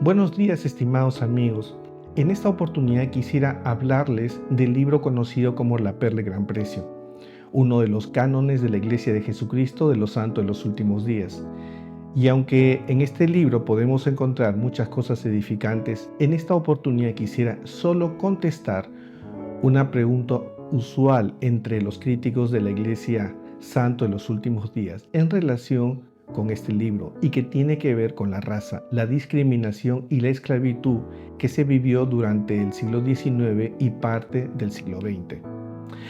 Buenos días, estimados amigos. En esta oportunidad quisiera hablarles del libro conocido como La Perla de Gran Precio, uno de los cánones de la Iglesia de Jesucristo de los Santos de los Últimos Días. Y aunque en este libro podemos encontrar muchas cosas edificantes, en esta oportunidad quisiera solo contestar una pregunta usual entre los críticos de la Iglesia Santo de los Últimos Días en relación con este libro y que tiene que ver con la raza, la discriminación y la esclavitud que se vivió durante el siglo XIX y parte del siglo XX.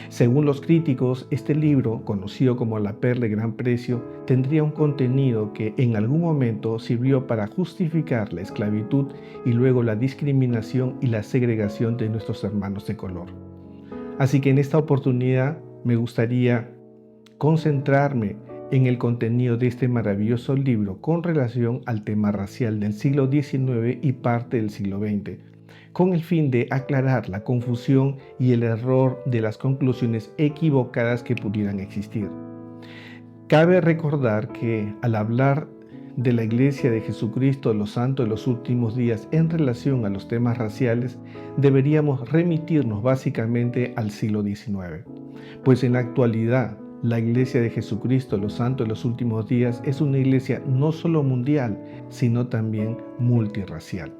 Según los críticos, este libro, conocido como La Perla de Gran Precio, tendría un contenido que en algún momento sirvió para justificar la esclavitud y luego la discriminación y la segregación de nuestros hermanos de color. Así que en esta oportunidad me gustaría concentrarme en el contenido de este maravilloso libro con relación al tema racial del siglo XIX y parte del siglo XX, con el fin de aclarar la confusión y el error de las conclusiones equivocadas que pudieran existir. Cabe recordar que al hablar de la Iglesia de Jesucristo de los Santos de los Últimos Días en relación a los temas raciales, deberíamos remitirnos básicamente al siglo XIX, pues en la actualidad la Iglesia de Jesucristo de los Santos de los Últimos Días es una iglesia no solo mundial, sino también multirracial.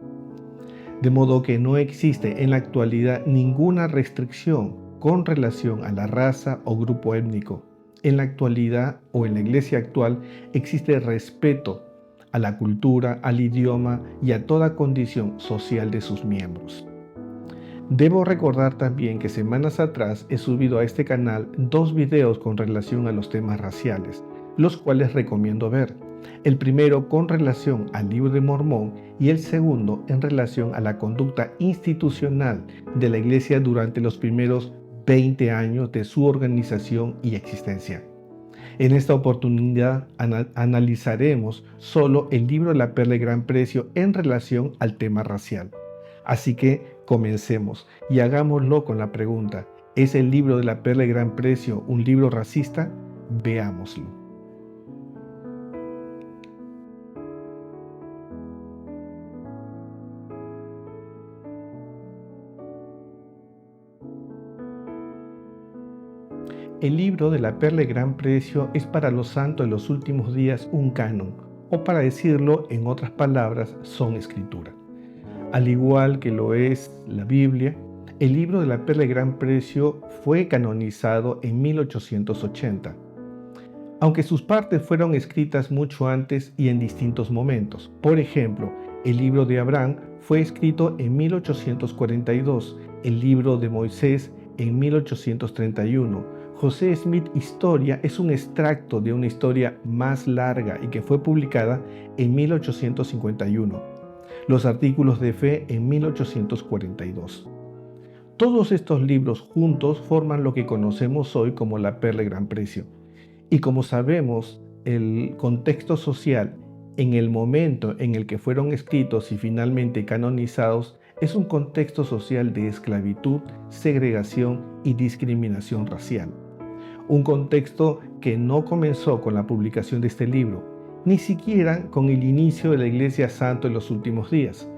De modo que no existe en la actualidad ninguna restricción con relación a la raza o grupo étnico. En la actualidad o en la iglesia actual existe respeto a la cultura, al idioma y a toda condición social de sus miembros. Debo recordar también que semanas atrás he subido a este canal 2 videos con relación a los temas raciales, los cuales recomiendo ver. El primero con relación al Libro de Mormón y el segundo en relación a la conducta institucional de la Iglesia durante los primeros 20 años de su organización y existencia. En esta oportunidad analizaremos solo el libro de La Perla de Gran Precio en relación al tema racial. Así que comencemos y hagámoslo con la pregunta: ¿es el libro de La Perla de Gran Precio un libro racista? Veámoslo. El libro de La Perla de Gran Precio es para los santos de los últimos días un canon, o para decirlo en otras palabras, son escritura. Al igual que lo es la Biblia, el libro de La Perla de Gran Precio fue canonizado en 1880, aunque sus partes fueron escritas mucho antes y en distintos momentos. Por ejemplo, el libro de Abraham fue escrito en 1842, el libro de Moisés en 1831. José Smith Historia es un extracto de una historia más larga y que fue publicada en 1851. Los artículos de fe en 1842. Todos estos libros juntos forman lo que conocemos hoy como La Perla de Gran Precio. Y como sabemos, el contexto social en el momento en el que fueron escritos y finalmente canonizados es un contexto social de esclavitud, segregación y discriminación racial. Un contexto que no comenzó con la publicación de este libro, ni siquiera con el inicio de la Iglesia Santo en los últimos días,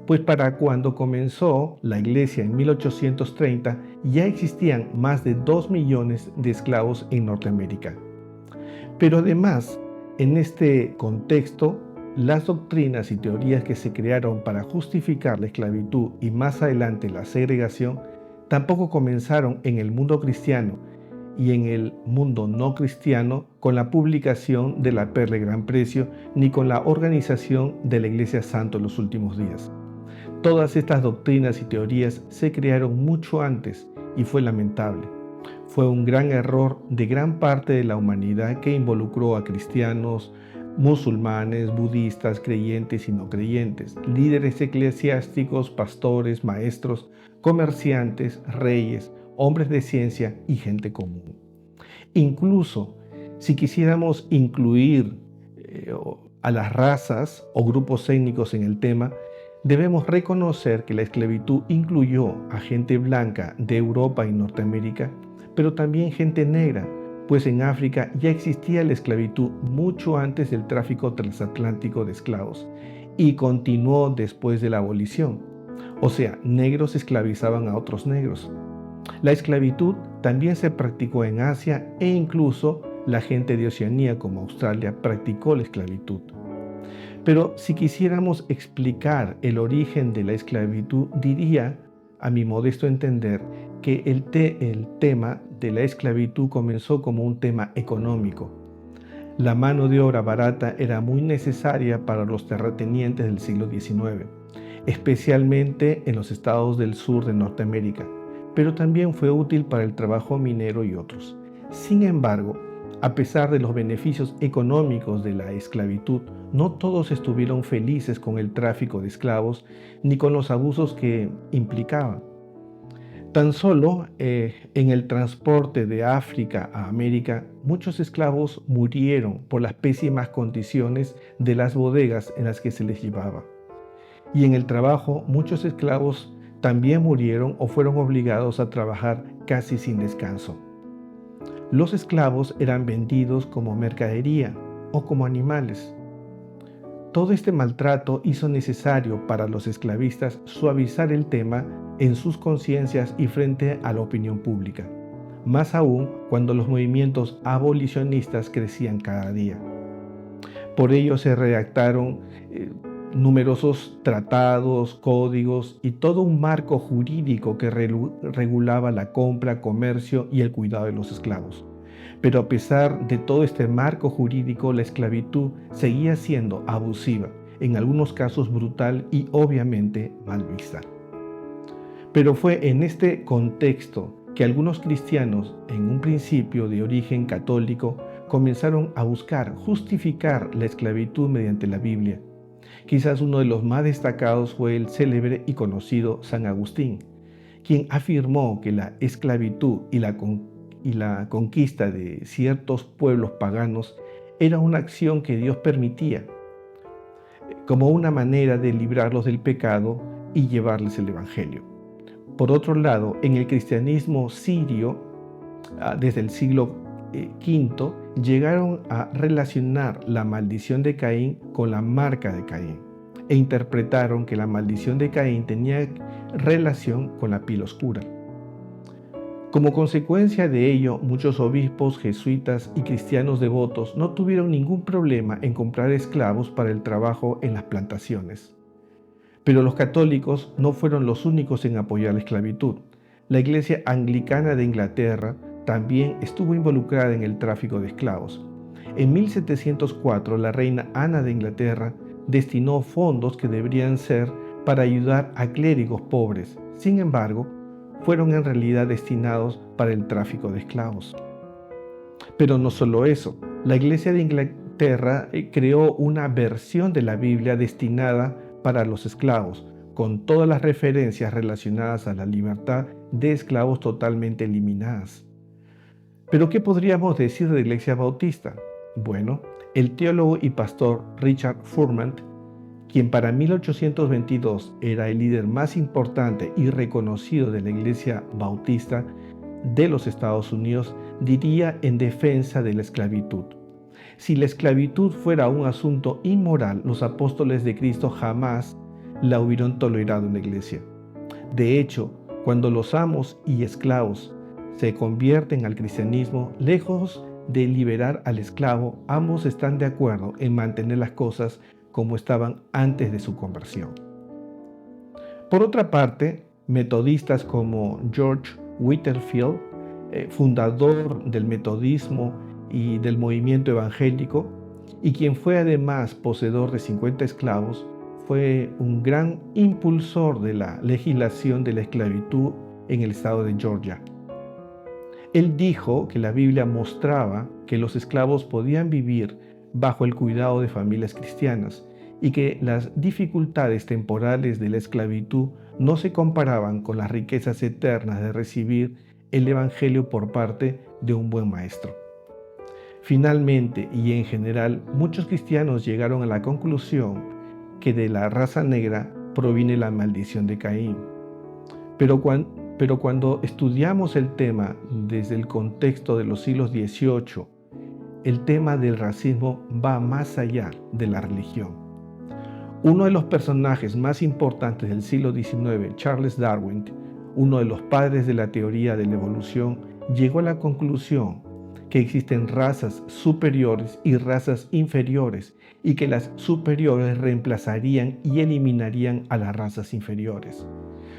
pues para cuando comenzó la Iglesia en 1830 ya existían más de 2 millones de esclavos en Norteamérica. Pero además, en este contexto, las doctrinas y teorías que se crearon para justificar la esclavitud y más adelante la segregación tampoco comenzaron en el mundo cristiano y en el mundo no cristiano con la publicación de La Perla de Gran Precio ni con la organización de la Iglesia Santo en los últimos días. Todas estas doctrinas y teorías se crearon mucho antes y fue lamentable. Fue un gran error de gran parte de la humanidad que involucró a cristianos, musulmanes, budistas, creyentes y no creyentes, líderes eclesiásticos, pastores, maestros, comerciantes, reyes, hombres de ciencia y gente común. Incluso si quisiéramos incluir a las razas o grupos étnicos en el tema, debemos reconocer que la esclavitud incluyó a gente blanca de Europa y Norteamérica, pero también gente negra, pues en África ya existía la esclavitud mucho antes del tráfico transatlántico de esclavos y continuó después de la abolición. O sea, negros esclavizaban a otros negros. La esclavitud también se practicó en Asia e incluso la gente de Oceanía como Australia practicó la esclavitud. Pero si quisiéramos explicar el origen de la esclavitud, diría, a mi modesto entender, que el tema de la esclavitud comenzó como un tema económico. La mano de obra barata era muy necesaria para los terratenientes del siglo XIX, especialmente en los estados del sur de Norteamérica, pero también fue útil para el trabajo minero y otros. Sin embargo, a pesar de los beneficios económicos de la esclavitud, no todos estuvieron felices con el tráfico de esclavos ni con los abusos que implicaba. Tan solo en el transporte de África a América, muchos esclavos murieron por las pésimas condiciones de las bodegas en las que se les llevaba. Y en el trabajo, muchos esclavos también murieron o fueron obligados a trabajar casi sin descanso. Los esclavos eran vendidos como mercadería o como animales. Todo este maltrato hizo necesario para los esclavistas suavizar el tema en sus conciencias y frente a la opinión pública, más aún cuando los movimientos abolicionistas crecían cada día. Por ello se redactaron numerosos tratados, códigos y todo un marco jurídico que regulaba la compra, comercio y el cuidado de los esclavos. Pero a pesar de todo este marco jurídico, la esclavitud seguía siendo abusiva, en algunos casos brutal y obviamente mal vista. Pero fue en este contexto que algunos cristianos, en un principio de origen católico, comenzaron a buscar justificar la esclavitud mediante la Biblia. Quizás uno de los más destacados fue el célebre y conocido San Agustín, quien afirmó que la esclavitud y la conquista de ciertos pueblos paganos era una acción que Dios permitía, como una manera de librarlos del pecado y llevarles el Evangelio. Por otro lado, en el cristianismo sirio, desde el siglo V, llegaron a relacionar la maldición de Caín con la marca de Caín e interpretaron que la maldición de Caín tenía relación con la piel oscura. Como consecuencia de ello, muchos obispos, jesuitas y cristianos devotos no tuvieron ningún problema en comprar esclavos para el trabajo en las plantaciones. Pero los católicos no fueron los únicos en apoyar la esclavitud. La Iglesia Anglicana de Inglaterra también estuvo involucrada en el tráfico de esclavos. En 1704, la reina Ana de Inglaterra destinó fondos que deberían ser para ayudar a clérigos pobres. Sin embargo, fueron en realidad destinados para el tráfico de esclavos. Pero no solo eso, la Iglesia de Inglaterra creó una versión de la Biblia destinada para los esclavos, con todas las referencias relacionadas a la libertad de esclavos totalmente eliminadas. ¿Pero qué podríamos decir de la Iglesia Bautista? Bueno, el teólogo y pastor Richard Furman, quien para 1822 era el líder más importante y reconocido de la Iglesia Bautista de los Estados Unidos, diría en defensa de la esclavitud: si la esclavitud fuera un asunto inmoral, los apóstoles de Cristo jamás la hubieran tolerado en la Iglesia. De hecho, cuando los amos y esclavos se convierten al cristianismo, lejos de liberar al esclavo, ambos están de acuerdo en mantener las cosas como estaban antes de su conversión. Por otra parte, metodistas como George Whitefield, fundador del metodismo y del movimiento evangélico, y quien fue además poseedor de 50 esclavos, fue un gran impulsor de la legislación de la esclavitud en el estado de Georgia. Él dijo que la Biblia mostraba que los esclavos podían vivir bajo el cuidado de familias cristianas y que las dificultades temporales de la esclavitud no se comparaban con las riquezas eternas de recibir el Evangelio por parte de un buen maestro. Finalmente, y en general, muchos cristianos llegaron a la conclusión que de la raza negra proviene la maldición de Caín. Pero cuando estudiamos el tema desde el contexto de los siglos XVIII, el tema del racismo va más allá de la religión. Uno de los personajes más importantes del siglo XIX, Charles Darwin, uno de los padres de la teoría de la evolución, llegó a la conclusión que existen razas superiores y razas inferiores y que las superiores reemplazarían y eliminarían a las razas inferiores.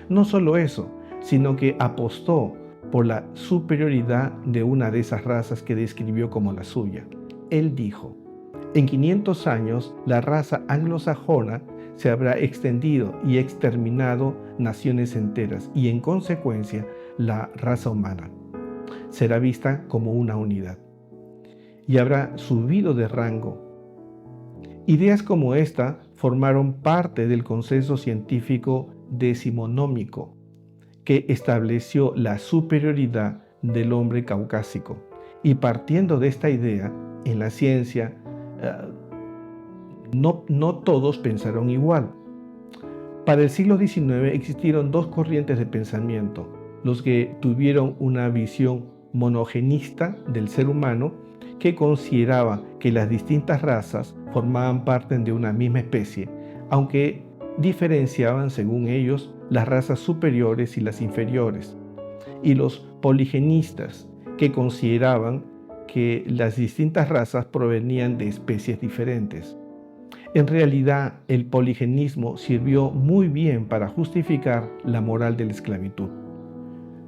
No solo eso, sino que apostó por la superioridad de una de esas razas que describió como la suya. Él dijo: en 500 años la raza anglosajona se habrá extendido y exterminado naciones enteras y en consecuencia la raza humana será vista como una unidad y habrá subido de rango. Ideas como esta formaron parte del consenso científico decimonómico que estableció la superioridad del hombre caucásico. Y partiendo de esta idea, en la ciencia, no todos pensaron igual. Para el siglo XIX existieron dos corrientes de pensamiento: los que tuvieron una visión monogenista del ser humano, que consideraba que las distintas razas formaban parte de una misma especie, aunque diferenciaban según ellos las razas superiores y las inferiores, y los poligenistas, que consideraban que las distintas razas provenían de especies diferentes. En realidad, el poligenismo sirvió muy bien para justificar la moral de la esclavitud.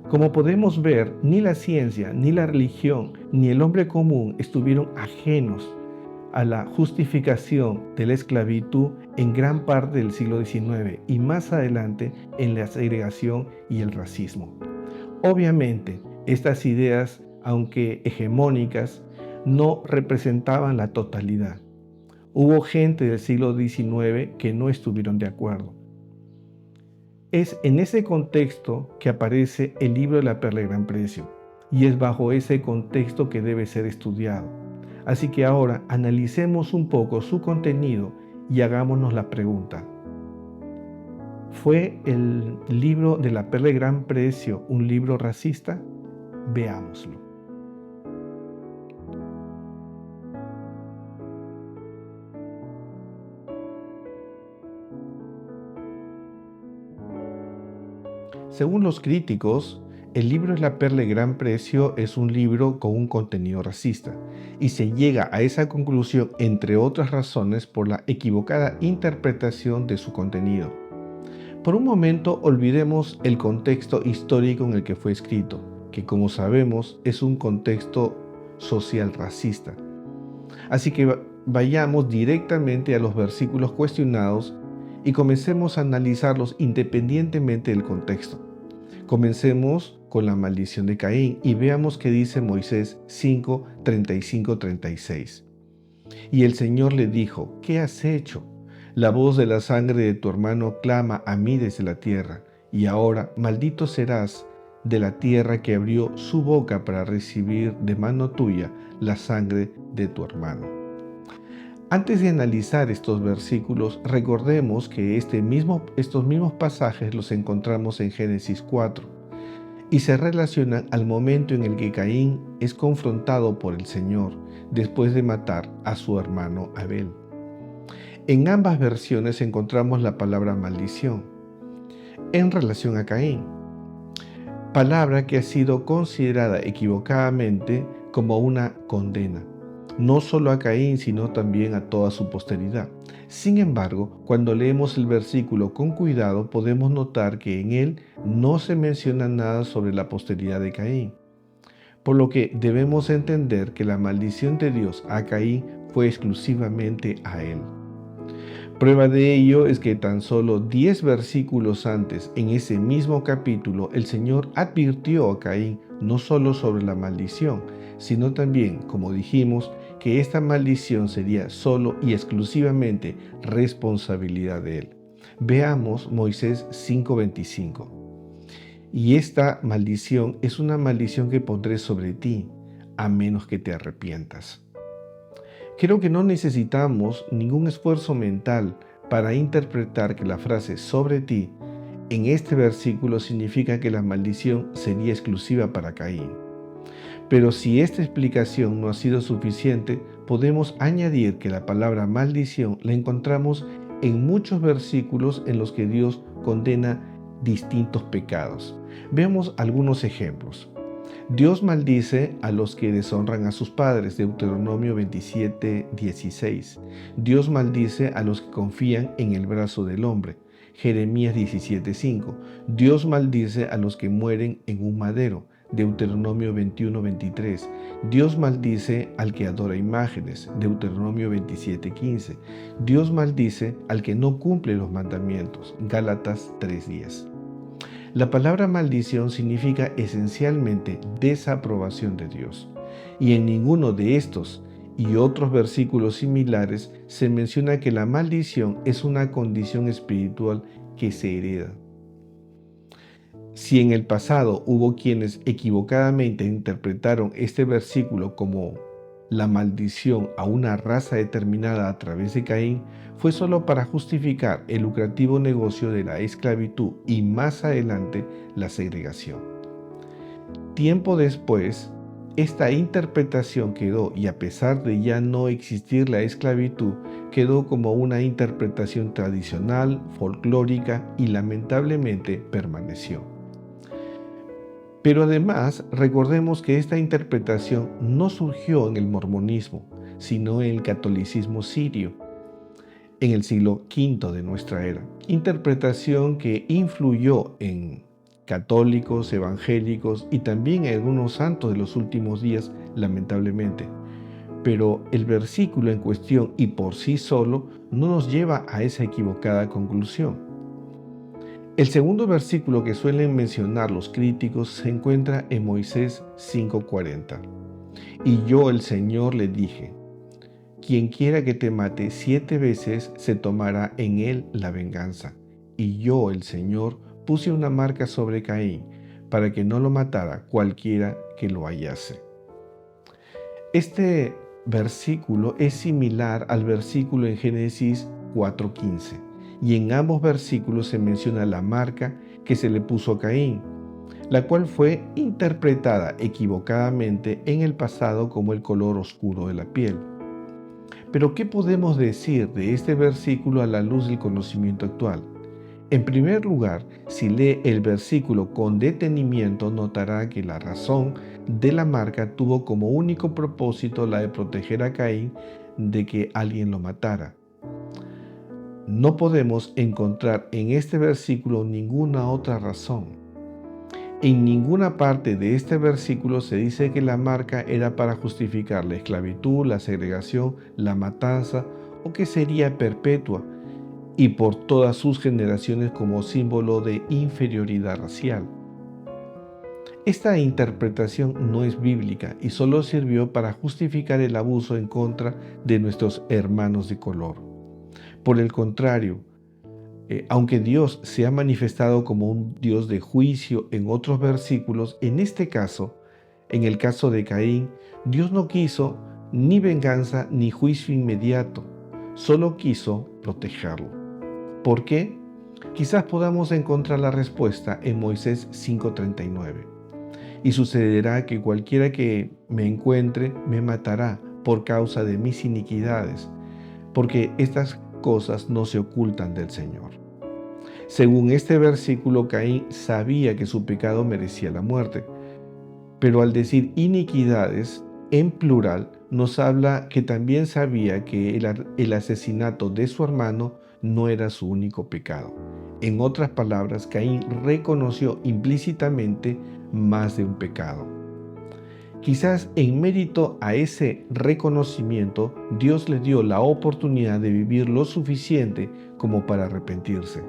Como podemos ver, ni la ciencia, ni la religión, ni el hombre común estuvieron ajenos a la justificación de la esclavitud en gran parte del siglo XIX y más adelante en la segregación y el racismo. Obviamente, estas ideas, aunque hegemónicas, no representaban la totalidad. Hubo gente del siglo XIX que no estuvieron de acuerdo. Es en ese contexto que aparece el libro de la Perla de Gran Precio, y es bajo ese contexto que debe ser estudiado. Así que ahora analicemos un poco su contenido y hagámonos la pregunta: ¿fue el libro de la Perla de Gran Precio un libro racista? Veámoslo. Según los críticos, el libro de la Perla de Gran Precio es un libro con un contenido racista, y se llega a esa conclusión, entre otras razones, por la equivocada interpretación de su contenido. Por un momento olvidemos el contexto histórico en el que fue escrito, que como sabemos es un contexto social racista. Así que vayamos directamente a los versículos cuestionados y comencemos a analizarlos independientemente del contexto. Comencemos con la maldición de Caín y veamos qué dice Moisés 5, 35-36. Y el Señor le dijo: ¿qué has hecho? La voz de la sangre de tu hermano clama a mí desde la tierra, y ahora maldito serás de la tierra que abrió su boca para recibir de mano tuya la sangre de tu hermano. Antes de analizar estos versículos, recordemos que estos mismos pasajes los encontramos en Génesis 4 y se relacionan al momento en el que Caín es confrontado por el Señor después de matar a su hermano Abel. En ambas versiones encontramos la palabra maldición en relación a Caín, palabra que ha sido considerada equivocadamente como una condena, no solo a Caín, sino también a toda su posteridad. Sin embargo, cuando leemos el versículo con cuidado, podemos notar que en él no se menciona nada sobre la posteridad de Caín, por lo que debemos entender que la maldición de Dios a Caín fue exclusivamente a él. Prueba de ello es que tan solo 10 versículos antes, en ese mismo capítulo, el Señor advirtió a Caín no solo sobre la maldición, sino también, como dijimos, que esta maldición sería solo y exclusivamente responsabilidad de él. Veamos Moisés 5:25. Y esta maldición es una maldición que pondré sobre ti, a menos que te arrepientas. Creo que no necesitamos ningún esfuerzo mental para interpretar que la frase sobre ti en este versículo significa que la maldición sería exclusiva para Caín. Pero si esta explicación no ha sido suficiente, podemos añadir que la palabra maldición la encontramos en muchos versículos en los que Dios condena distintos pecados. Veamos algunos ejemplos. Dios maldice a los que deshonran a sus padres, Deuteronomio 27:16. Dios maldice a los que confían en el brazo del hombre, Jeremías 17:5. Dios maldice a los que mueren en un madero, Deuteronomio 21:23. Dios maldice al que adora imágenes, Deuteronomio 27:15. Dios maldice al que no cumple los mandamientos, Gálatas 3:10. La palabra maldición significa esencialmente desaprobación de Dios, y en ninguno de estos y otros versículos similares se menciona que la maldición es una condición espiritual que se hereda. Si en el pasado hubo quienes equivocadamente interpretaron este versículo como la maldición a una raza determinada a través de Caín, fue solo para justificar el lucrativo negocio de la esclavitud y más adelante la segregación. Tiempo después, esta interpretación quedó, y a pesar de ya no existir la esclavitud, quedó como una interpretación tradicional, folclórica y lamentablemente permaneció. Pero además, recordemos que esta interpretación no surgió en el mormonismo, sino en el catolicismo sirio, en el siglo V de nuestra era. Interpretación que influyó en católicos, evangélicos y también en algunos santos de los últimos días, lamentablemente. Pero el versículo en cuestión y por sí solo no nos lleva a esa equivocada conclusión. El segundo versículo que suelen mencionar los críticos se encuentra en Moisés 5:40. Y yo, el Señor, le dije: quien quiera que te mate 7 veces, se tomará en él la venganza. Y yo, el Señor, puse una marca sobre Caín, para que no lo matara cualquiera que lo hallase. Este versículo es similar al versículo en Génesis 4:15. Y en ambos versículos se menciona la marca que se le puso a Caín, la cual fue interpretada equivocadamente en el pasado como el color oscuro de la piel. Pero ¿qué podemos decir de este versículo a la luz del conocimiento actual? En primer lugar, si lee el versículo con detenimiento, notará que la razón de la marca tuvo como único propósito la de proteger a Caín de que alguien lo matara. No podemos encontrar en este versículo ninguna otra razón. En ninguna parte de este versículo se dice que la marca era para justificar la esclavitud, la segregación, la matanza o que sería perpetua y por todas sus generaciones como símbolo de inferioridad racial. Esta interpretación no es bíblica y solo sirvió para justificar el abuso en contra de nuestros hermanos de color. Por el contrario, aunque Dios se ha manifestado como un Dios de juicio en otros versículos, en este caso, en el caso de Caín, Dios no quiso ni venganza ni juicio inmediato, solo quiso protegerlo. ¿Por qué? Quizás podamos encontrar la respuesta en Moisés 5:39. Y sucederá que cualquiera que me encuentre me matará por causa de mis iniquidades, porque estas cosas no se ocultan del Señor. Según este versículo, Caín sabía que su pecado merecía la muerte, pero al decir iniquidades en plural, nos habla que también sabía que el asesinato de su hermano no era su único pecado. En otras palabras, Caín reconoció implícitamente más de un pecado. Quizás en mérito a ese reconocimiento, Dios le dio la oportunidad de vivir lo suficiente como para arrepentirse,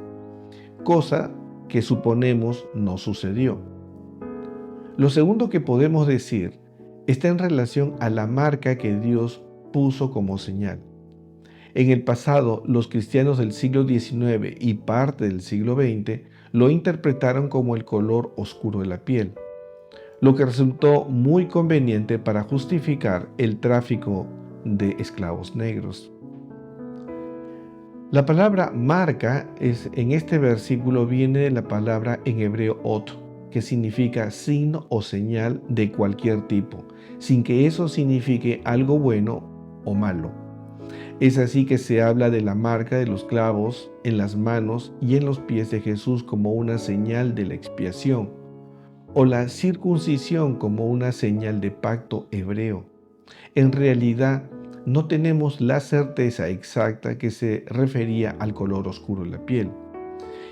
cosa que suponemos no sucedió. Lo segundo que podemos decir está en relación a la marca que Dios puso como señal. En el pasado, los cristianos del siglo XIX y parte del siglo XX lo interpretaron como el color oscuro de la piel, lo que resultó muy conveniente para justificar el tráfico de esclavos negros. La palabra marca en este versículo viene de la palabra en hebreo ot, que significa signo o señal de cualquier tipo, sin que eso signifique algo bueno o malo. Es así que se habla de la marca de los clavos en las manos y en los pies de Jesús como una señal de la expiación, o la circuncisión como una señal de pacto hebreo. En realidad, no tenemos la certeza exacta que se refería al color oscuro de la piel.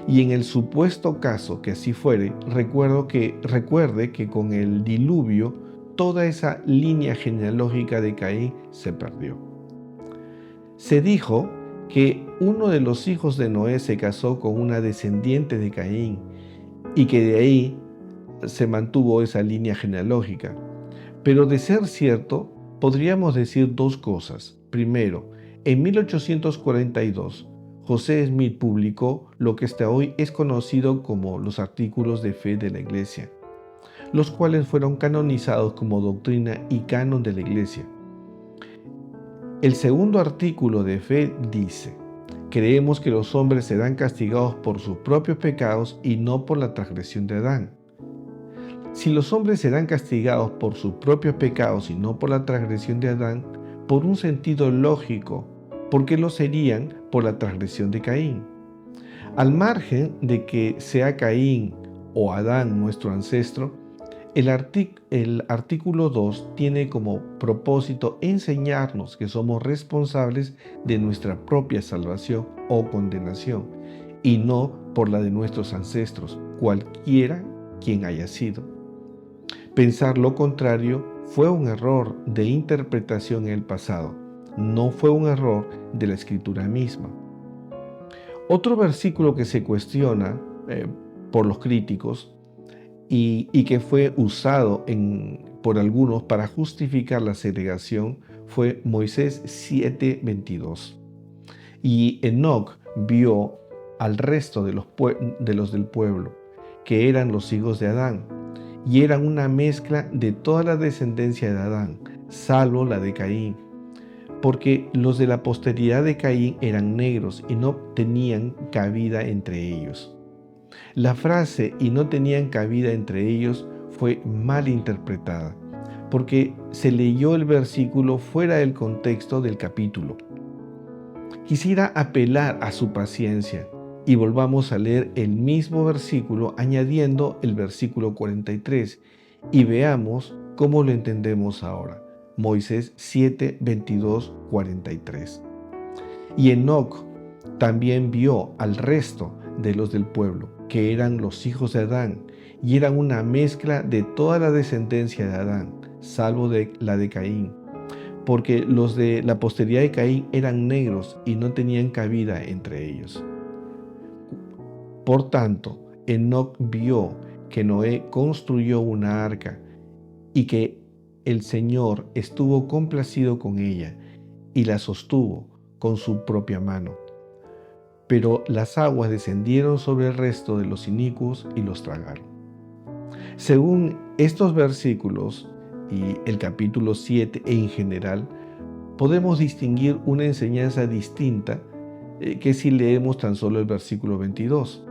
Y en el supuesto caso que así fuere, recuerde que con el diluvio toda esa línea genealógica de Caín se perdió. Se dijo que uno de los hijos de Noé se casó con una descendiente de Caín y que de ahí se mantuvo esa línea genealógica. Pero de ser cierto, podríamos decir dos cosas. Primero, en 1842, José Smith publicó lo que hasta hoy es conocido como los Artículos de Fe de la Iglesia, los cuales fueron canonizados como doctrina y canon de la Iglesia. El segundo artículo de fe dice: creemos que los hombres serán castigados por sus propios pecados y no por la transgresión de Adán. Si los hombres serán castigados por sus propios pecados y no por la transgresión de Adán, por un sentido lógico, ¿por qué lo serían por la transgresión de Caín? Al margen de que sea Caín o Adán nuestro ancestro, el artículo 2 tiene como propósito enseñarnos que somos responsables de nuestra propia salvación o condenación, y no por la de nuestros ancestros, cualquiera quien haya sido. Pensar lo contrario fue un error de interpretación en el pasado, no fue un error de la Escritura misma. Otro versículo que se cuestiona por los críticos y que fue usado por algunos para justificar la segregación fue Moisés 7:22. Y Enoc vio al resto de los del pueblo, que eran los hijos de Adán, y eran una mezcla de toda la descendencia de Adán, salvo la de Caín, porque los de la posteridad de Caín eran negros y no tenían cabida entre ellos. La frase "y no tenían cabida entre ellos" fue mal interpretada, porque se leyó el versículo fuera del contexto del capítulo. Quisiera apelar a su paciencia y volvamos a leer el mismo versículo añadiendo el versículo 43 y veamos cómo lo entendemos ahora. Moisés 7:22, 43. Y Enoc también vio al resto de los del pueblo, que eran los hijos de Adán, y eran una mezcla de toda la descendencia de Adán, salvo de la de Caín, porque los de la posteridad de Caín eran negros y no tenían cabida entre ellos. Por tanto, Enoc vio que Noé construyó una arca y que el Señor estuvo complacido con ella y la sostuvo con su propia mano. Pero las aguas descendieron sobre el resto de los inicuos y los tragaron. Según estos versículos y el capítulo 7 en general, podemos distinguir una enseñanza distinta que si leemos tan solo el versículo 22.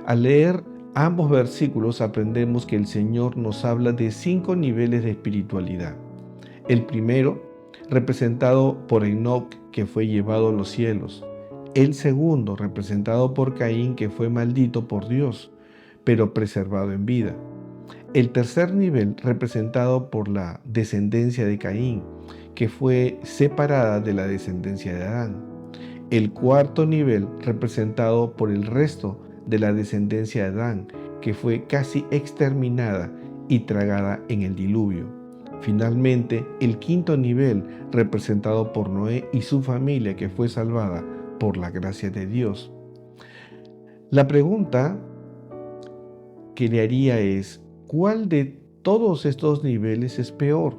Al leer ambos versículos aprendemos que el Señor nos habla de 5 niveles de espiritualidad. El primero, representado por Enoc, que fue llevado a los cielos. El segundo, representado por Caín, que fue maldito por Dios, pero preservado en vida. El tercer nivel, representado por la descendencia de Caín, que fue separada de la descendencia de Adán. El cuarto nivel, representado por el resto de la descendencia de Adán, que fue casi exterminada y tragada en el diluvio. Finalmente, el quinto nivel, representado por Noé y su familia, que fue salvada por la gracia de Dios. La pregunta que le haría es: ¿cuál de todos estos niveles es peor?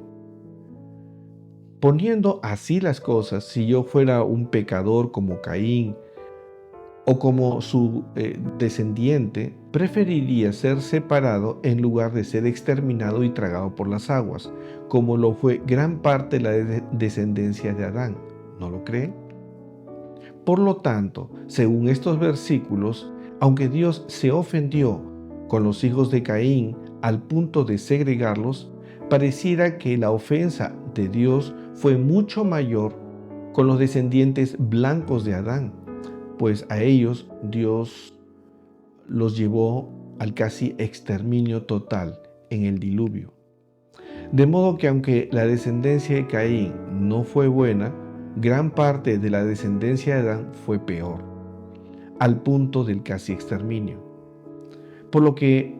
Poniendo así las cosas, si yo fuera un pecador como Caín o como su descendiente, preferiría ser separado en lugar de ser exterminado y tragado por las aguas, como lo fue gran parte de la descendencia de Adán. ¿No lo creen? Por lo tanto, según estos versículos, aunque Dios se ofendió con los hijos de Caín al punto de segregarlos, pareciera que la ofensa de Dios fue mucho mayor con los descendientes blancos de Adán, pues a ellos Dios los llevó al casi exterminio total en el diluvio. De modo que aunque la descendencia de Caín no fue buena, gran parte de la descendencia de Adán fue peor, al punto del casi exterminio. Por lo que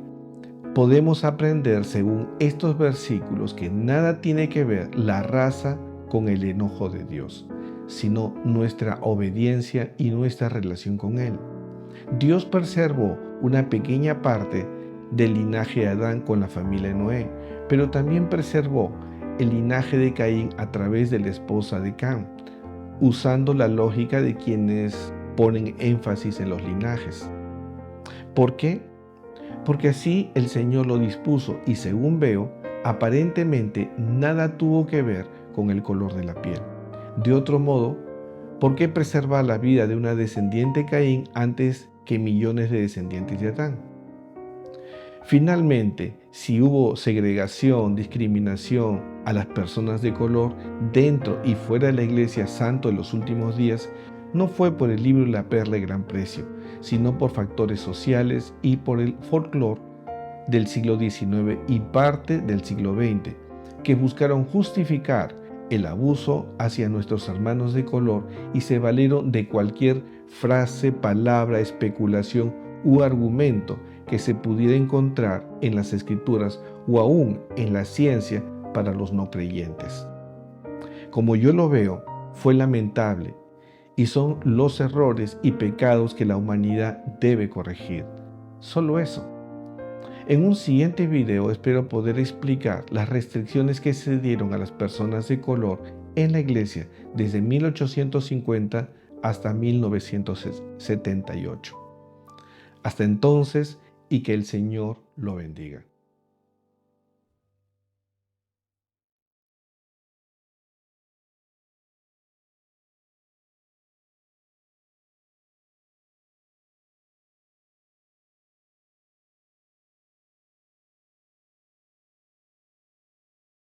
podemos aprender según estos versículos que nada tiene que ver la raza con el enojo de Dios, sino nuestra obediencia y nuestra relación con Él. Dios preservó una pequeña parte del linaje de Adán con la familia de Noé, pero también preservó el linaje de Caín a través de la esposa de Cam, usando la lógica de quienes ponen énfasis en los linajes. ¿Por qué? Porque así el Señor lo dispuso y según veo, aparentemente nada tuvo que ver con el color de la piel. De otro modo, ¿por qué preservar la vida de una descendiente de Caín antes que millones de descendientes de Adán? Finalmente, si hubo segregación, discriminación a las personas de color dentro y fuera de la Iglesia Santo de los últimos días, no fue por el libro La Perla de Gran Precio, sino por factores sociales y por el folclore del siglo XIX y parte del siglo XX, que buscaron justificar el abuso hacia nuestros hermanos de color y se valieron de cualquier frase, palabra, especulación u argumento que se pudiera encontrar en las Escrituras o aún en la ciencia para los no creyentes. Como yo lo veo, fue lamentable y son los errores y pecados que la humanidad debe corregir. Solo eso. En un siguiente video espero poder explicar las restricciones que se dieron a las personas de color en la iglesia desde 1850 hasta 1978. Hasta entonces, y que el Señor lo bendiga.